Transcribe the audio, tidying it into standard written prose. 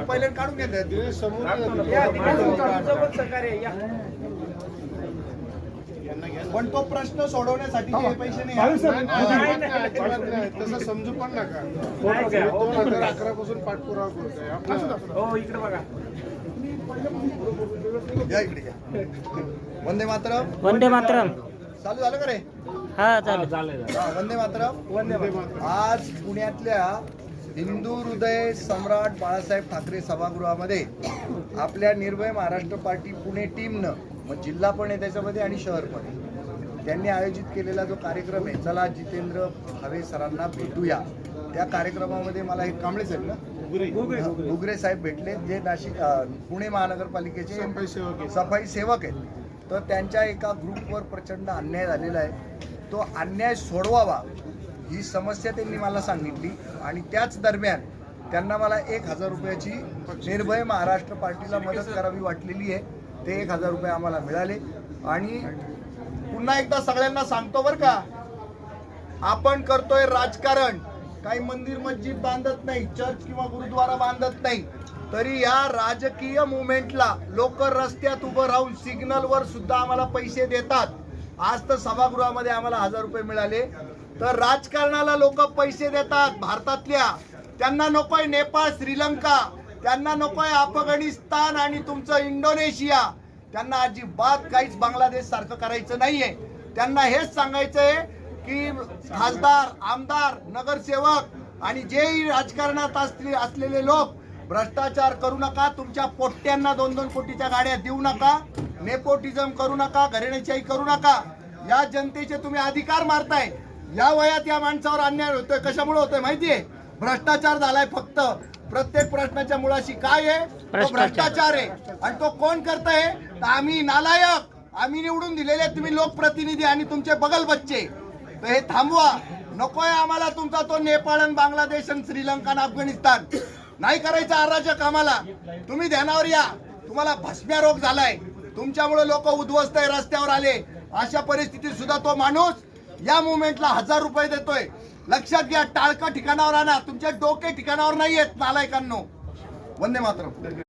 पहिले काढून घेतात पण तो प्रश्न सोडवण्यासाठी हे पैसे नाही तसं समजू पण नका 2011 पासून पाठपुरावा करतोय इकडे बघा या इकडे या वंदे मातरम वंदे मातरम चालू झालं का रे हा चालू वंदे मातरम आज पुण्यातल्या हिंदू हृदय सम्राट बाळासाहेब ठाकरे सभागृहामध्ये आपल्या निर्भय महाराष्ट्र पार्टी पुणे टीमनं मग जिल्हा पण आहे त्याच्यामध्ये आणि शहर पण आहे त्यांनी आयोजित केलेला जो कार्यक्रम आहे चला जितेंद्र भावे सरांना भेटूया त्या कार्यक्रमामध्ये मला हे कांबळे साहेब ना घुगरे साहेब भेटले जे नाशिक पुणे महानगरपालिकेचे सफाई सेवक आहेत तर त्यांच्या एका ग्रुपवर प्रचंड अन्याय झालेला आहे तो अन्याय सोडवावा ही समस्या त्यांनी मला सांगितली आणि त्याच दरम्यान त्यांना मला 1000 रुपयाची निर्भय महाराष्ट्र पार्टीला मदत करावी वाटलेली आहे ते 1000 रुपये आम्हाला मिळाले आणि पुन्हा एकदा सगळ्यांना सांगतो बरं का आपण करतोय राजकारण काही मंदिर मस्जिद बांधत नाही चर्च किंवा गुरुद्वारा बांधत नाही तरी या राजकीय मुवमेंटला लोक रस्त्यात उभं राहून सिग्नलवर सुद्धा आम्हाला पैसे देतात आज तर सभागृहामध्ये आम्हाला 1000 रुपये मिळाले तर राजकारणाला लोक पैसे देतात भारतातल्या त्यांना नकोय नेपाळ श्रीलंका त्यांना नकोय अफगाणिस्तान आणि तुमचं इंडोनेशिया त्यांना अजिबात काहीच बांगलादेश सारखं करायचं नाहीये त्यांना हेच सांगायचंय की खासदार आमदार नगरसेवक आणि जेही राजकारणात असलेले लोक भ्रष्टाचार करू नका तुमच्या पोट्ट्यांना 2-2 कोटीच्या गाड्या देऊ नका नेपोटिझम करू नका घराणेशाही करू नका या जनतेचे तुम्ही अधिकार मारताय या वयात या माणसावर अन्याय होतोय कशामुळे होतोय माहितीये भ्रष्टाचार झालाय फक्त प्रत्येक प्रश्नाच्या मुळाशी काय आहे तो भ्रष्टाचार आहे आणि तो कोण करताय तर आम्ही नालायक आम्ही निवडून दिलेले तुम्ही लोकप्रतिनिधी आणि तुमचे बगल बच्चे तर हे थांबवा नकोय आम्हाला तुमचा तो नेपाळ आणि बांगलादेश आणि श्रीलंका आणि अफगाणिस्तान नाही करायचं अराजक आम्हाला तुम्ही ध्यानावर या तुम्हाला भस्म्या रोग झालाय तुमच्यामुळे लोक उद्ध्वस्त आहे रस्त्यावर आले अशा परिस्थितीत सुद्धा तो माणूस या मुवमेंटला 1000 रुपये देतोय लक्षात घ्या टाळकं ठिकाणावर आणा तुमचे डोके ठिकाणावर नाही आहेत नालायकांनो वंदे मातरम